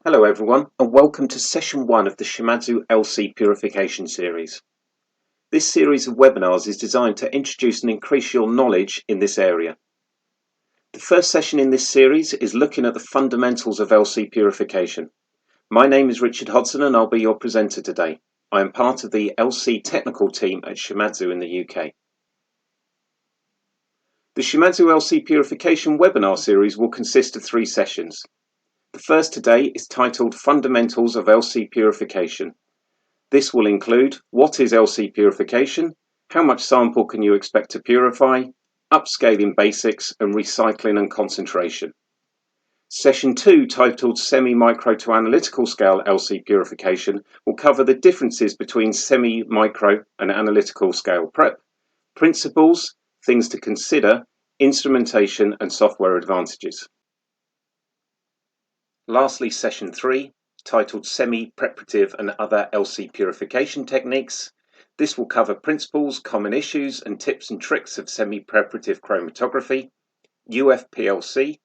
Hello everyone, and welcome to session 1 of the Shimadzu LC Purification series. This series of webinars is designed to introduce and increase your knowledge in this area. The first session in this series is looking at the fundamentals of LC purification. My name is Richard Hodson and I'll be your presenter today. I am part of the LC technical team at Shimadzu in the UK. The Shimadzu LC Purification webinar series will consist of 3 sessions. The first today is titled Fundamentals of LC Purification. This will include what is LC purification, how much sample can you expect to purify, upscaling basics, and recycling and concentration. Session 2, titled Semi-Micro to Analytical Scale LC Purification, will cover the differences between semi-micro and analytical scale prep, principles, things to consider, instrumentation and software advantages. Lastly, session 3, titled Semi-Preparative and Other LC Purification Techniques. This will cover principles, common issues and tips and tricks of semi-preparative chromatography, UFPLC,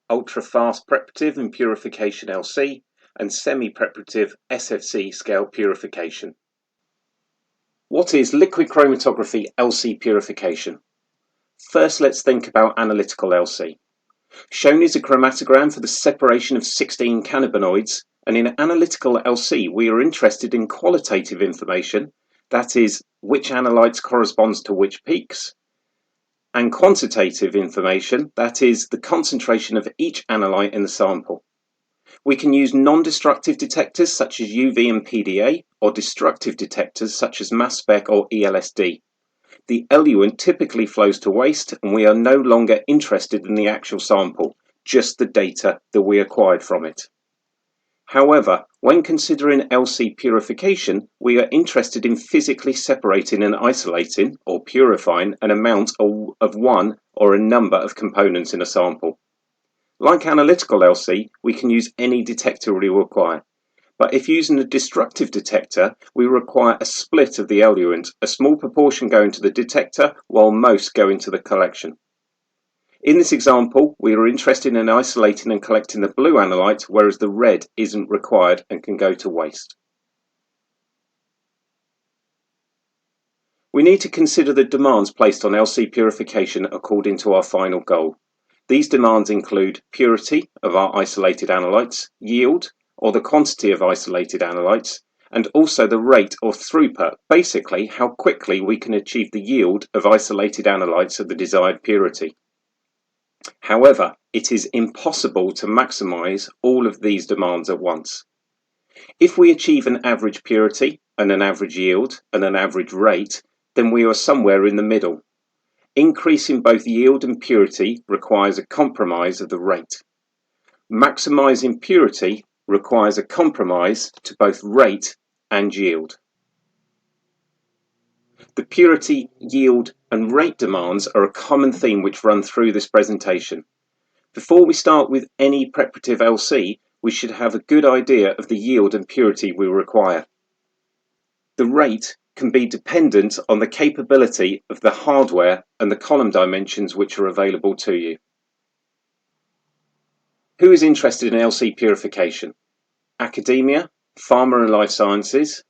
ultra-fast preparative and purification LC, and semi-preparative SFC scale purification. What is liquid chromatography LC purification? First, let's think about analytical LC. Shown is a chromatogram for the separation of 16 cannabinoids, and in analytical LC we are interested in qualitative information, that is, which analytes corresponds to which peaks, and quantitative information, that is, the concentration of each analyte in the sample. We can use non-destructive detectors such as UV and PDA, or destructive detectors such as mass spec or ELSD. The eluent typically flows to waste and we are no longer interested in the actual sample, just the data that we acquired from it. However, when considering LC purification, we are interested in physically separating and isolating or purifying an amount of one or a number of components in a sample. Like analytical LC, we can use any detector we require. But if using a destructive detector, we require a split of the eluent, a small proportion going to the detector while most go into the collection. In this example, we are interested in isolating and collecting the blue analyte, whereas the red isn't required and can go to waste. We need to consider the demands placed on LC purification according to our final goal. These demands include purity of our isolated analytes, yield, or the quantity of isolated analytes, and also the rate or throughput, basically how quickly we can achieve the yield of isolated analytes of the desired purity. However, it is impossible to maximize all of these demands at once. If we achieve an average purity and an average yield and an average rate, then we are somewhere in the middle. Increasing both yield and purity requires a compromise of the rate. Maximizing purity requires a compromise to both rate and yield. The purity, yield, and rate demands are a common theme which run through this presentation. Before we start with any preparative LC, we should have a good idea of the yield and purity we require. The rate can be dependent on the capability of the hardware and the column dimensions which are available to you. Who is interested in LC purification? Academia, pharma and life sciences,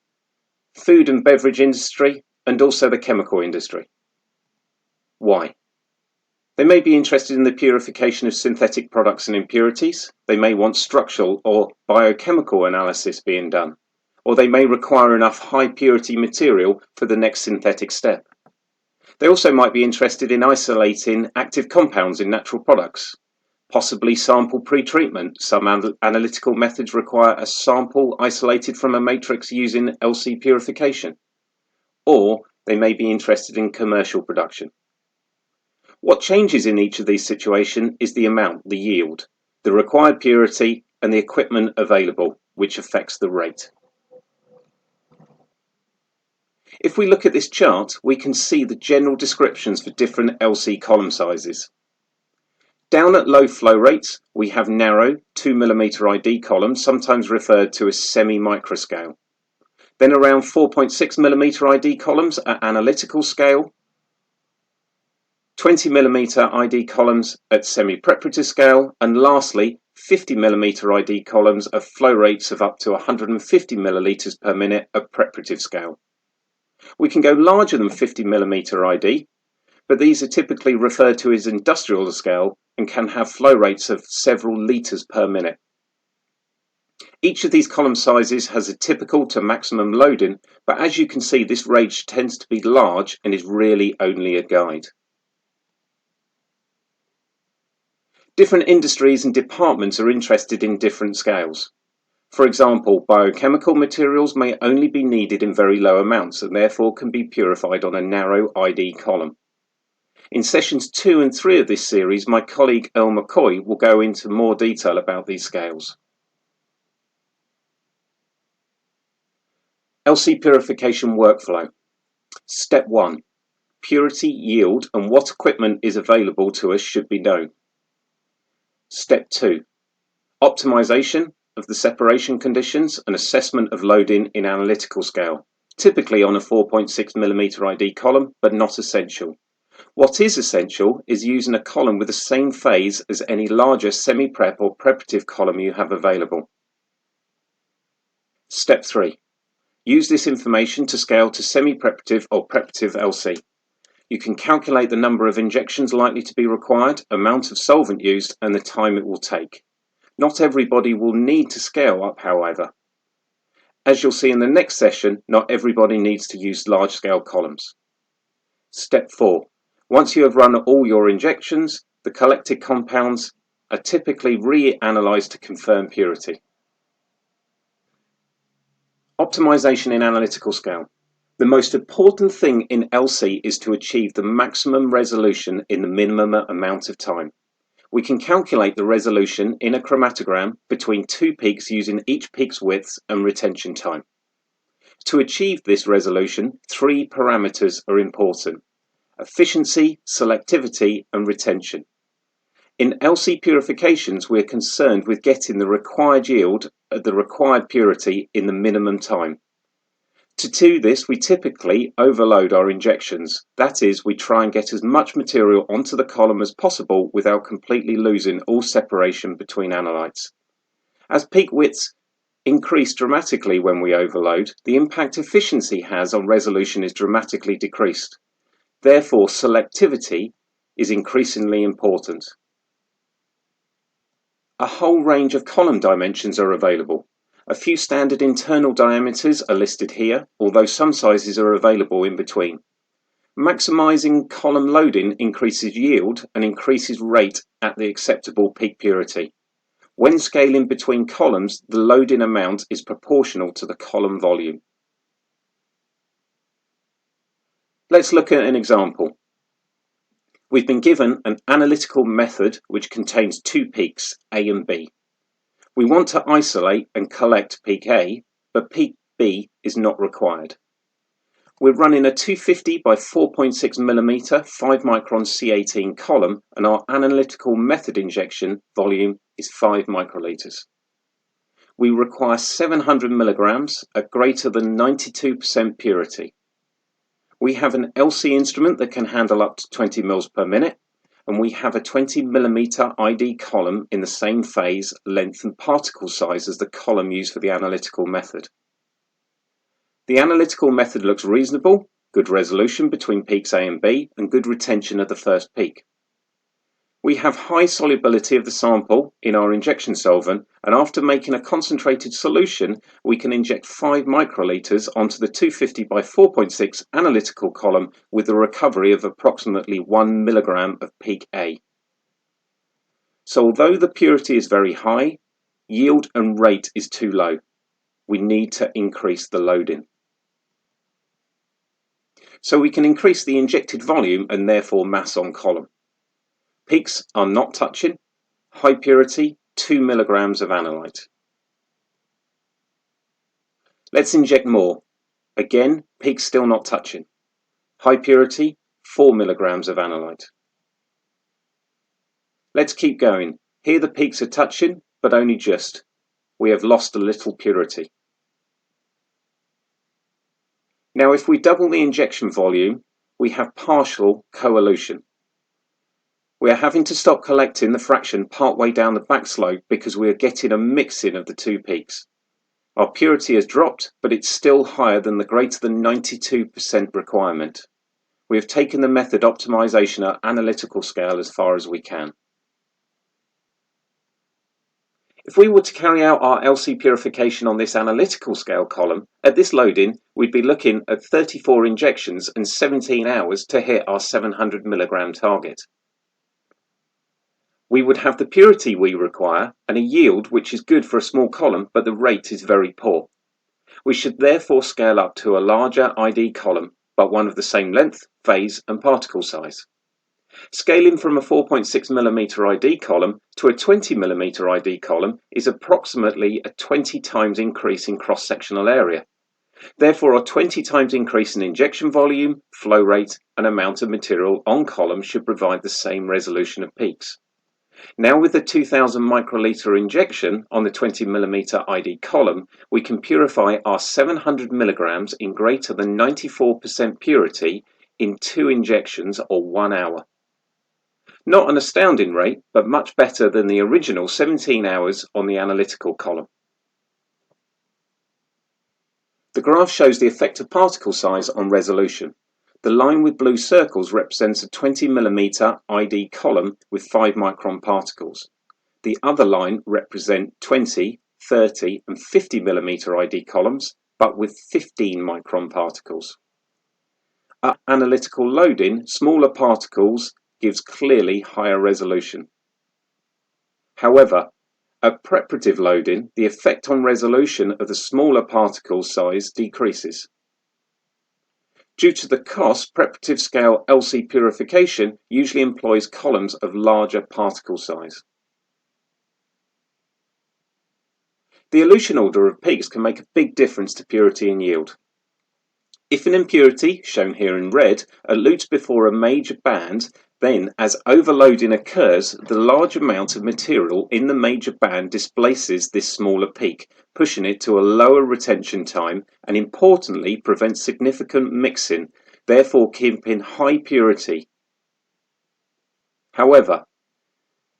food and beverage industry, and also the chemical industry. Why? They may be interested in the purification of synthetic products and impurities. They may want structural or biochemical analysis being done, or they may require enough high purity material for the next synthetic step. They also might be interested in isolating active compounds in natural products. Possibly sample pre-treatment. Some analytical methods require a sample isolated from a matrix using LC purification. Or they may be interested in commercial production. What changes in each of these situations is the amount, the yield, the required purity, and the equipment available, which affects the rate. If we look at this chart, we can see the general descriptions for different LC column sizes. Down at low flow rates, we have narrow 2mm ID columns, sometimes referred to as semi-microscale. Then around 4.6mm ID columns at analytical scale, 20mm ID columns at semi-preparative scale, and lastly 50mm ID columns of flow rates of up to 150 millilitres per minute of preparative scale. We can go larger than 50mm ID, but these are typically referred to as industrial scale and can have flow rates of several litres per minute. Each of these column sizes has a typical to maximum loading, but as you can see, this range tends to be large and is really only a guide. Different industries and departments are interested in different scales. For example, biochemical materials may only be needed in very low amounts and therefore can be purified on a narrow ID column. In sessions 2 and 3 of this series, my colleague Earl McCoy will go into more detail about these scales. LC Purification Workflow. Step 1. Purity, yield, and what equipment is available to us should be known. Step 2. Optimization of the separation conditions and assessment of loading in analytical scale, typically on a 4.6mm ID column, but not essential. What is essential is using a column with the same phase as any larger semi-prep or preparative column you have available. Step 3. Use this information to scale to semi-preparative or preparative LC. You can calculate the number of injections likely to be required, amount of solvent used, and the time it will take. Not everybody will need to scale up, however. As you'll see in the next session, not everybody needs to use large-scale columns. Step 4. Once you have run all your injections, the collected compounds are typically re-analyzed to confirm purity. Optimization in analytical scale. The most important thing in LC is to achieve the maximum resolution in the minimum amount of time. We can calculate the resolution in a chromatogram between two peaks using each peak's width and retention time. To achieve this resolution, 3 parameters are important: efficiency, selectivity, and retention. In LC purifications, we are concerned with getting the required yield at the required purity in the minimum time. To do this, we typically overload our injections. That is, we try and get as much material onto the column as possible without completely losing all separation between analytes. As peak widths increase dramatically when we overload, the impact efficiency has on resolution is dramatically decreased. Therefore, selectivity is increasingly important. A whole range of column dimensions are available. A few standard internal diameters are listed here, although some sizes are available in between. Maximizing column loading increases yield and increases rate at the acceptable peak purity. When scaling between columns, the loading amount is proportional to the column volume. Let's look at an example. We've been given an analytical method which contains 2 peaks, A and B. We want to isolate and collect peak A, but peak B is not required. We're running a 250 by 4.6mm 5 micron C18 column, and our analytical method injection volume is 5 microliters. We require 700 milligrams at greater than 92% purity. We have an LC instrument that can handle up to 20 mils per minute, and we have a 20mm ID column in the same phase, length and particle size as the column used for the analytical method. The analytical method looks reasonable, good resolution between peaks A and B, and good retention at the first peak. We have high solubility of the sample in our injection solvent, and after making a concentrated solution, we can inject 5 microliters onto the 250 by 4.6 analytical column with a recovery of approximately 1 milligram of peak A. So although the purity is very high, yield and rate is too low. We need to increase the loading. So we can increase the injected volume and therefore mass on column. Peaks are not touching, high purity, 2 milligrams of analyte. Let's inject more. Again, peaks still not touching. High purity, 4 milligrams of analyte. Let's keep going. Here the peaks are touching, but only just. We have lost a little purity. Now if we double the injection volume, we have partial coelution. We are having to stop collecting the fraction partway down the back slope because we are getting a mixing of the two peaks. Our purity has dropped, but it's still higher than the greater than 92% requirement. We have taken the method optimization at analytical scale as far as we can. If we were to carry out our LC purification on this analytical scale column, at this loading, we'd be looking at 34 injections and 17 hours to hit our 700 milligram target. We would have the purity we require and a yield which is good for a small column, but the rate is very poor. We should therefore scale up to a larger ID column, but one of the same length, phase and particle size. Scaling from a 4.6mm ID column to a 20mm ID column is approximately a 20 times increase in cross-sectional area. Therefore, a 20 times increase in injection volume, flow rate and amount of material on column should provide the same resolution of peaks. Now with the 2000 microliter injection on the 20mm ID column, we can purify our 700 milligrams in greater than 94% purity in 2 injections or 1 hour. Not an astounding rate, but much better than the original 17 hours on the analytical column. The graph shows the effect of particle size on resolution. The line with blue circles represents a 20mm ID column with 5 micron particles. The other line represents 20, 30 and 50mm ID columns, but with 15 micron particles. At analytical loading, smaller particles gives clearly higher resolution. However, at preparative loading, the effect on resolution of the smaller particle size decreases. Due to the cost, preparative scale LC purification usually employs columns of larger particle size. The elution order of peaks can make a big difference to purity and yield. If an impurity, shown here in red, elutes before a major band, then as overloading occurs, the large amount of material in the major band displaces this smaller peak, pushing it to a lower retention time and importantly prevents significant mixing, therefore keeping high purity. However,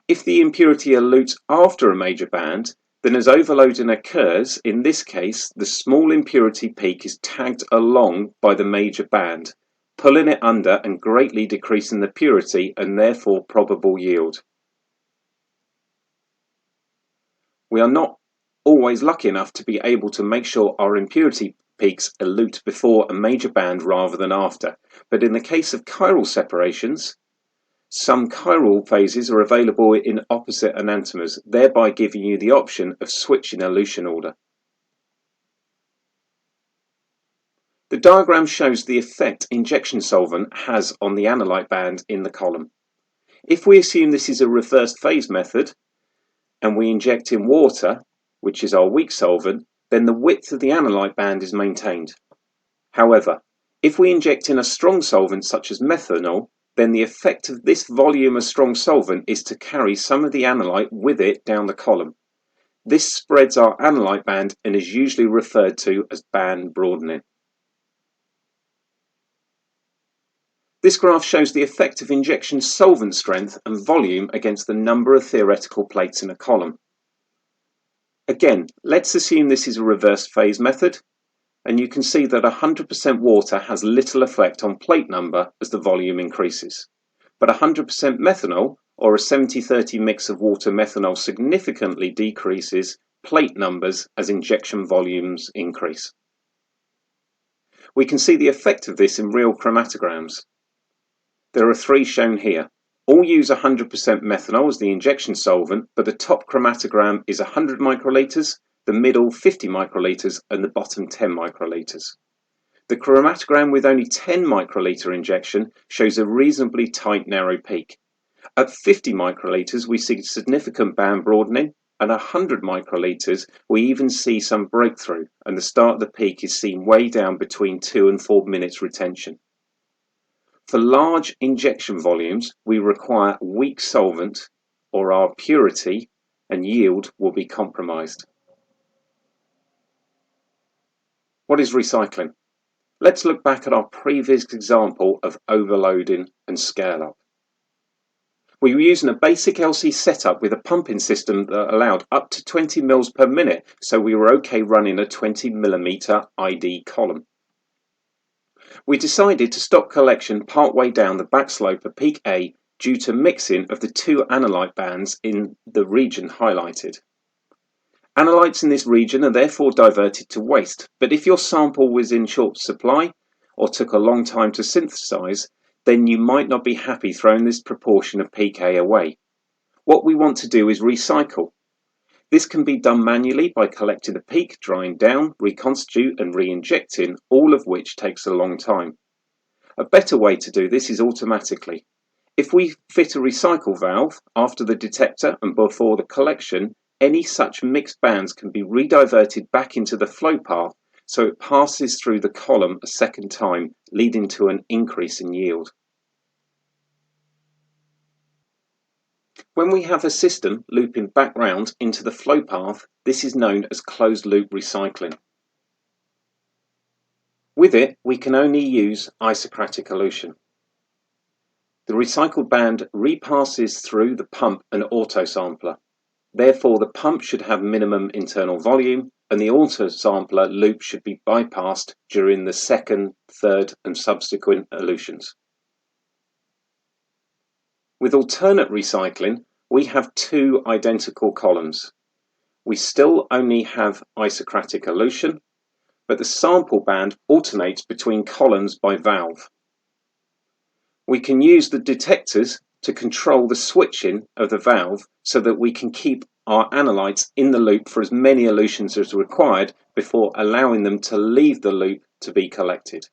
if the impurity elutes after a major band, then as overloading occurs, in this case, the small impurity peak is tagged along by the major band, pulling it under and greatly decreasing the purity and therefore probable yield. We are not always lucky enough to be able to make sure our impurity peaks elute before a major band rather than after, but in the case of chiral separations, some chiral phases are available in opposite enantiomers, thereby giving you the option of switching elution order. The diagram shows the effect injection solvent has on the analyte band in the column. If we assume this is a reversed phase method and we inject in water, which is our weak solvent, then the width of the analyte band is maintained. However, if we inject in a strong solvent such as methanol, then the effect of this volume of strong solvent is to carry some of the analyte with it down the column. This spreads our analyte band and is usually referred to as band broadening. This graph shows the effect of injection solvent strength and volume against the number of theoretical plates in a column. Again, let's assume this is a reversed phase method, and you can see that 100% water has little effect on plate number as the volume increases. But 100% methanol, or a 70-30 mix of water methanol, significantly decreases plate numbers as injection volumes increase. We can see the effect of this in real chromatograms. There are 3 shown here. All use 100% methanol as the injection solvent, but the top chromatogram is 100 microliters, the middle 50 microliters and the bottom 10 microliters. The chromatogram with only 10 microliter injection shows a reasonably tight narrow peak. At 50 microliters we see significant band broadening, and 100 microliters we even see some breakthrough, and the start of the peak is seen way down between 2 and 4 minutes retention. For large injection volumes we require weak solvent or our purity and yield will be compromised. What is recycling? Let's look back at our previous example of overloading and scale up. We were using a basic LC setup with a pumping system that allowed up to 20 mils per minute, so we were okay running a 20mm ID column. We decided to stop collection partway down the back slope of peak A due to mixing of the two analyte bands in the region highlighted. Analytes in this region are therefore diverted to waste, but if your sample was in short supply or took a long time to synthesize, then you might not be happy throwing this proportion of peak A away. What we want to do is recycle. This can be done manually by collecting the peak, drying down, reconstitute and re-injecting, all of which takes a long time. A better way to do this is automatically. If we fit a recycle valve after the detector and before the collection, any such mixed bands can be rediverted back into the flow path so it passes through the column a second time, leading to an increase in yield. When we have a system looping back round into the flow path, this is known as closed loop recycling. With it, we can only use isocratic elution. The recycled band repasses through the pump and autosampler. Therefore, the pump should have minimum internal volume and the autosampler loop should be bypassed during the second, third and subsequent elutions. With alternate recycling, we have two identical columns. We still only have isocratic elution, but the sample band alternates between columns by valve. We can use the detectors to control the switching of the valve so that we can keep our analytes in the loop for as many elutions as required before allowing them to leave the loop to be collected.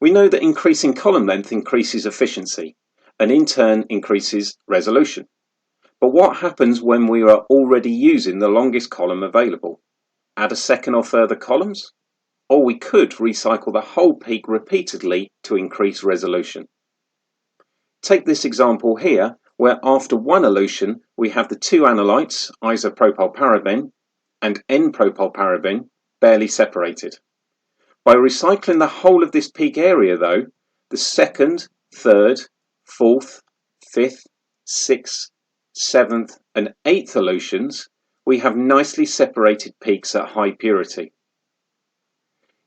We know that increasing column length increases efficiency and in turn increases resolution. But what happens when we are already using the longest column available? Add a second or further columns? Or we could recycle the whole peak repeatedly to increase resolution. Take this example here, where after one elution we have the two analytes, isopropylparaben and N-propylparaben, barely separated. By recycling the whole of this peak area though, the second, third, fourth, fifth, sixth, seventh and eighth elutions, we have nicely separated peaks at high purity.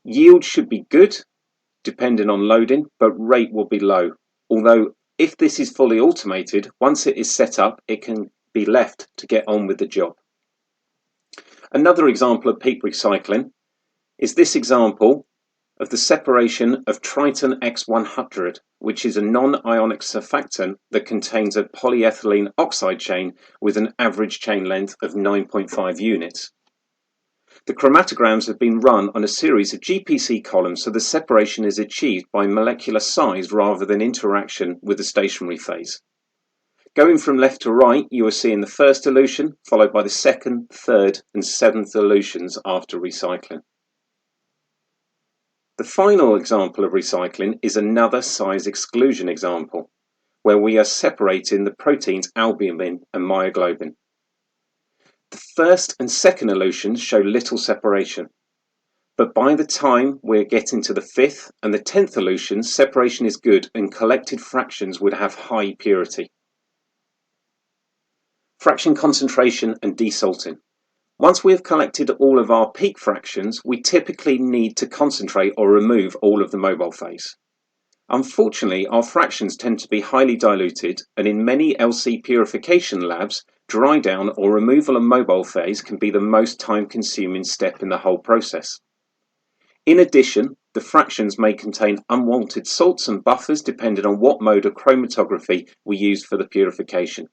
Yield should be good, depending on loading, but rate will be low. Although if this is fully automated, once it is set up, it can be left to get on with the job. Another example of peak recycling is this example of the separation of Triton X100, which is a non-ionic surfactant that contains a polyethylene oxide chain with an average chain length of 9.5 units. The chromatograms have been run on a series of GPC columns, so the separation is achieved by molecular size rather than interaction with the stationary phase. Going from left to right, you are seeing the first elution, followed by the second, third and seventh elutions after recycling. The final example of recycling is another size exclusion example, where we are separating the proteins albumin and myoglobin. The first and second elutions show little separation, but by the time we're getting to the fifth and the 10th elution, separation is good and collected fractions would have high purity. Fraction concentration and desalting. Once we have collected all of our peak fractions, we typically need to concentrate or remove all of the mobile phase. Unfortunately, our fractions tend to be highly diluted, and in many LC purification labs, dry down or removal of mobile phase can be the most time-consuming step in the whole process. In addition, the fractions may contain unwanted salts and buffers depending on what mode of chromatography we use for the purification.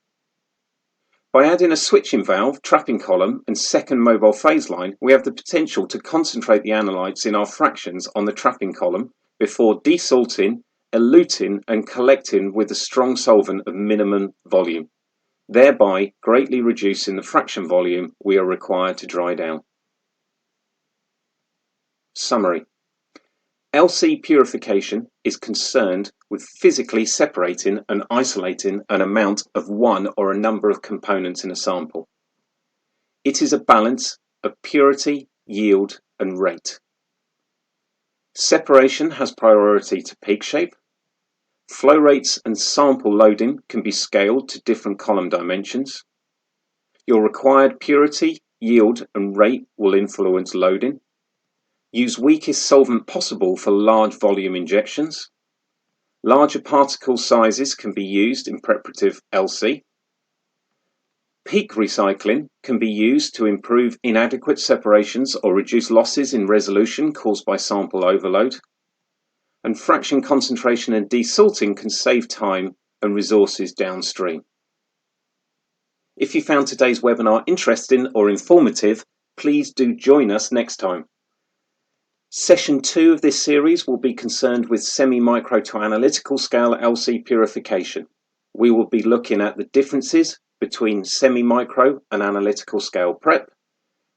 By adding a switching valve, trapping column and second mobile phase line, we have the potential to concentrate the analytes in our fractions on the trapping column before desalting, eluting and collecting with a strong solvent of minimum volume, thereby greatly reducing the fraction volume we are required to dry down. Summary. LC purification is concerned with physically separating and isolating an amount of one or a number of components in a sample. It is a balance of purity, yield and rate. Separation has priority to peak shape. Flow rates and sample loading can be scaled to different column dimensions. Your required purity, yield, and rate will influence loading. Use weakest solvent possible for large volume injections. Larger particle sizes can be used in preparative LC. Peak recycling can be used to improve inadequate separations or reduce losses in resolution caused by sample overload. And fraction concentration and desalting can save time and resources downstream. If you found today's webinar interesting or informative, please do join us next time. Session 2 of this series will be concerned with semi-micro to analytical scale LC purification. We will be looking at the differences between semi-micro and analytical scale prep,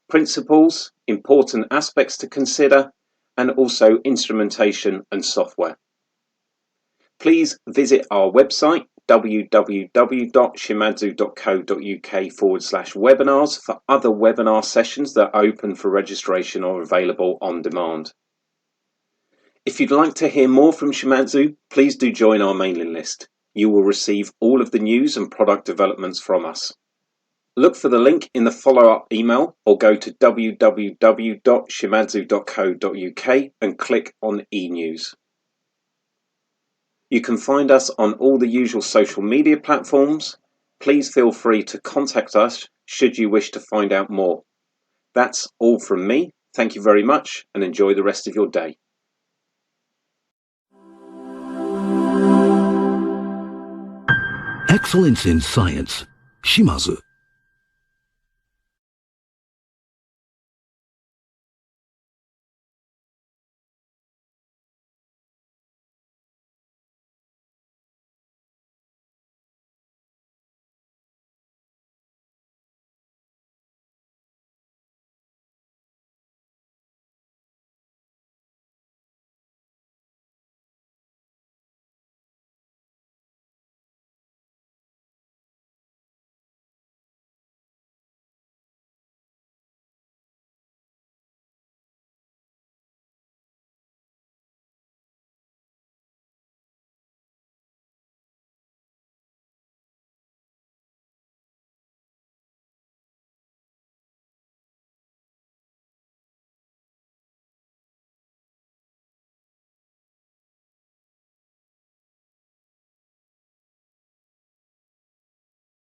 principles, important aspects to consider, and also instrumentation and software. Please visit our website www.shimadzu.co.uk/webinars for other webinar sessions that are open for registration or available on demand. If you'd like to hear more from Shimadzu, please do join our mailing list. You will receive all of the news and product developments from us. Look for the link in the follow-up email or go to www.shimadzu.co.uk and click on e-news. You can find us on all the usual social media platforms. Please feel free to contact us should you wish to find out more. That's all from me. Thank you very much and enjoy the rest of your day. Excellence in science. Shimadzu.